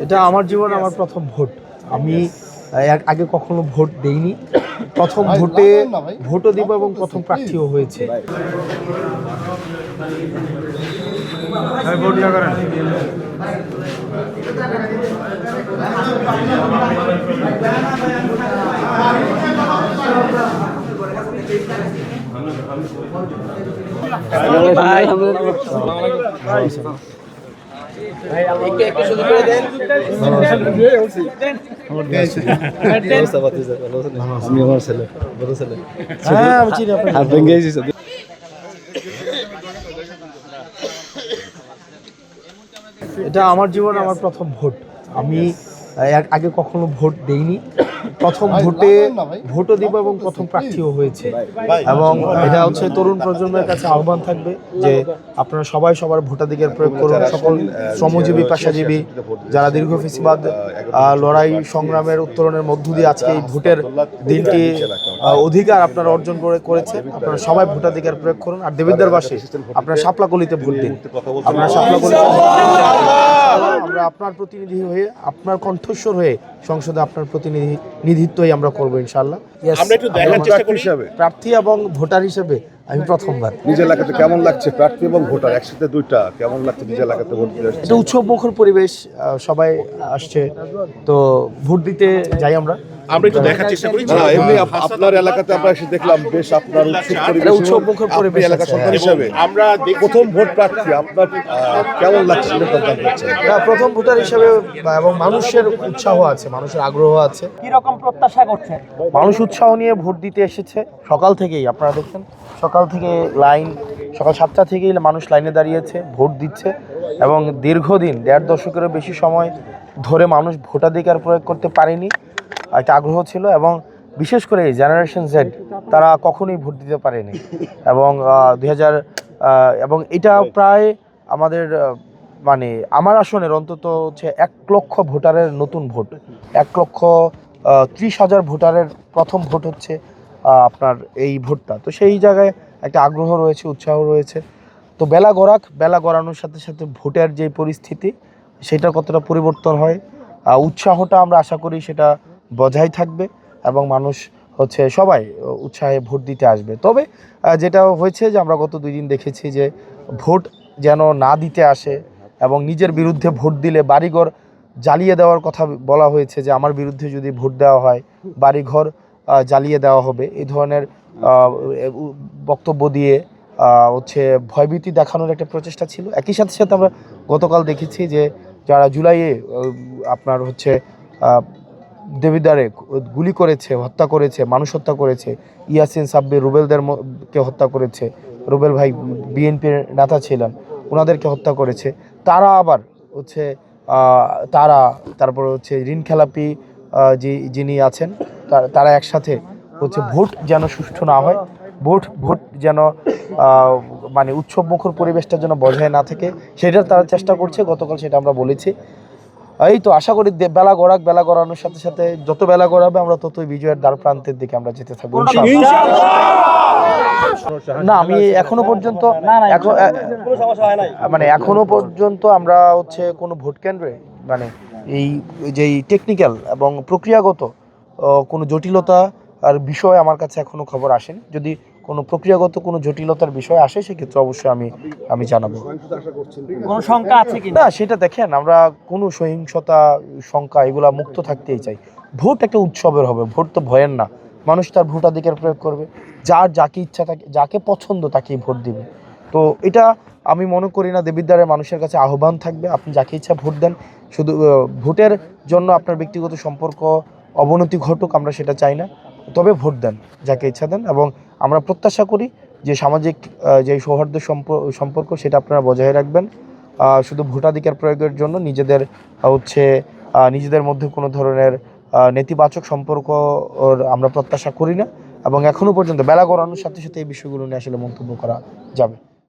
এটা আমার জীবনে আমার প্রথম ভোট। আমি আগে কখনো ভোট দেইনি, প্রথম ভোটও দিব এবং প্রথম প্রার্থীও হয়েছে। এটা আমার জীবনে আমার প্রথম ভোট। আমি আগে কখনো ভোট দেইনি, প্রথম ভোটও দিব এবং প্রথম প্রার্থীও হয়েছে। এবং এটা হচ্ছে তরুণ প্রজন্মের কাছে আহ্বান থাকবে যে আপনারা সবাই সবার ভোটাধিকার প্রয়োগ করুন। সকল শ্রমজীবী, পেশাজীবী যারা দীর্ঘ ফেসিবাদ লড়াই সংগ্রামের উত্তরণের মধ্য দিয়ে আজকে এই ভোটের দিনটি অধিকার আপনারা অর্জন করেছে, আপনারা সবাই ভোটাধিকার প্রয়োগ করুন। আর দেবিদ্বারবাসী আপনারা শাপলাকলিতে ভোট দিন। আপনারা শাপলাকলিতে আমরা আপনার প্রতিনিধি হয়ে, আপনার কণ্ঠস্বর হয়ে সংসদে আপনার প্রতিনিধিত্বই আমরা করবো ইনশাআল্লাহ। প্রার্থী এবং ভোটার হিসেবে আমি প্রথমবার। নিজের এলাকাতে কেমন লাগছে প্রার্থী এবং ভোটার একসাথে দুইটা, কেমন লাগছে নিজের এলাকাতে ভোট দিতে? এটা উৎসবমুখর পরিবেশ, সবাই আসছে, তো ভোট দিতে যাই আমরা একটু দেখার চেষ্টা করি। এমনি আপনার এলাকাতে আমরা এসে দেখলাম বেশ আপনার উৎসবমুখর পরিবেশ এলাকা সন্তান হিসেবে আমরা প্রথম ভোট প্রার্থী, আপনার কেমন লাগছে? প্রথম ভোটার হিসেবে এবং মানুষের উৎসাহ আছে, মানুষের আগ্রহ আছে। কি রকম প্রত্যাশা করছেন? মানুষ উৎসাহ নিয়ে ভোট দিতে এসেছে সকাল থেকেই। আপনারা দেখছেন সকাল থেকে সকাল 7টা থেকেই মানুষ লাইনে দাঁড়িয়েছে, ভোট দিচ্ছে। এবং দীর্ঘদিন 1.5 দশকেরও বেশি সময় ধরে মানুষ ভোটাধিকার প্রয়োগ করতে পারেনি, একটা আগ্রহ ছিল। এবং বিশেষ করে জেনারেশন জেড তারা কখনোই ভোট দিতে পারেনি। এবং এবং এটা প্রায় আমাদের মানে আমার আসনের অন্তত হচ্ছে 1 লক্ষ ভোটারের নতুন ভোট, 1,30,000 ভোটারের প্রথম ভোট হচ্ছে আপনার এই ভোটটা। তো সেই জায়গায় একটা আগ্রহ রয়েছে, উৎসাহ রয়েছে। তো বেলা গড়ানোর সাথে সাথে ভোটের যে পরিস্থিতি সেটা কতটা পরিবর্তন হয়, উৎসাহটা আমরা আশা করি সেটা বজায় থাকবে এবং মানুষ হচ্ছে সবাই উৎসাহে ভোট দিতে আসবে। তবে যেটা হয়েছে যে আমরা গত 2 দিন দেখেছি যে ভোট যেন না দিতে আসে এবং নিজের বিরুদ্ধে ভোট দিলে বাড়িঘর জ্বালিয়ে দেওয়ার কথা বলা হয়েছে, যে আমার বিরুদ্ধে যদি ভোট দেওয়া হয় বাড়িঘর জ্বালিয়ে দেওয়া হবে, এই ধরনের বক্তব্য দিয়ে হচ্ছে ভয়ভীতি দেখানোর একটা প্রচেষ্টা ছিল। একই সাথে সাথে আমরা গতকাল দেখেছি যে যারা জুলাইয়ে আপনার হচ্ছে দেবিদ্বারে গুলি করেছে, হত্যা করেছে, মানুষ হত্যা করেছে, ইয়াসিন, সাব্বির, রুবেলদেরকে হত্যা করেছে, রুবেল ভাই বিএনপির নেতা ছিলেন, ওনাদেরকে হত্যা করেছে। তারা আবার হচ্ছে তারপর হচ্ছে ঋণ খেলাপি যিনি আছেন তারা একসাথে হচ্ছে ভোট যেন সুষ্ঠু না হয়, ভোট যেন মানে উৎসবমুখর পরিবেশটা যেন বজায় না থাকে, সেটার তারা চেষ্টা করছে। গতকাল সেটা আমরা বলেছি। এই তো আশা করি বেলা গড়ানোর সাথে সাথে যত বেলা গড়াবে আমরা ততই বিজয়ের দ্বার প্রান্তের দিকে আমরা যেতে থাকবো। না, আমি এখনো পর্যন্ত আমরা হচ্ছে কোনো ভোট কেন্দ্রে মানে এই যেই টেকনিক্যাল এবং প্রক্রিয়াগত কোনো জটিলতা আর বিষয় আমার কাছে এখনো খবর আসেনি। যদি কোনো প্রক্রিয়াগত কোনো জটিলতার বিষয় আসে সেক্ষেত্রে অবশ্যই আমি জানাবো। কোনো শঙ্কা আছে কি না সেটা দেখেন, আমরা কোনো সহিংসতা শঙ্কা এগুলা মুক্ত থাকতেই চাই। ভোট একটা উৎসবের হবে, ভোট তো ভয়ের না। মানুষ তার ভোটাধিকার প্রয়োগ করবে, যাকে ইচ্ছা থাকে, যাকে পছন্দ তাকেই ভোট দিবে। তো এটা আমি মনে করি না। দেবিদ্বারের মানুষের কাছে আহ্বান থাকবে, আপনি যাকে ইচ্ছা ভোট দেন। শুধু ভোটের জন্য আপনার ব্যক্তিগত সম্পর্ক অবনতি ঘটুক আমরা সেটা চাই না, তবে ভোট দেন, যাকে ইচ্ছা দেন। এবং আমরা প্রত্যাশা করি যে সামাজিক যে সৌহার্দ্য সম্পর্ক সেটা আপনারা বজায় রাখবেন। শুধু ভোটাধিকার প্রয়োগের জন্য নিজেদের মধ্যে কোনো ধরনের নেতিবাচক সম্পর্ক আমরা প্রত্যাশা করি না। এবং এখনও পর্যন্ত বেলা গড়ানোর সাথে সাথে এই বিষয়গুলো নিয়ে আসলে মন্তব্য করা যাবে।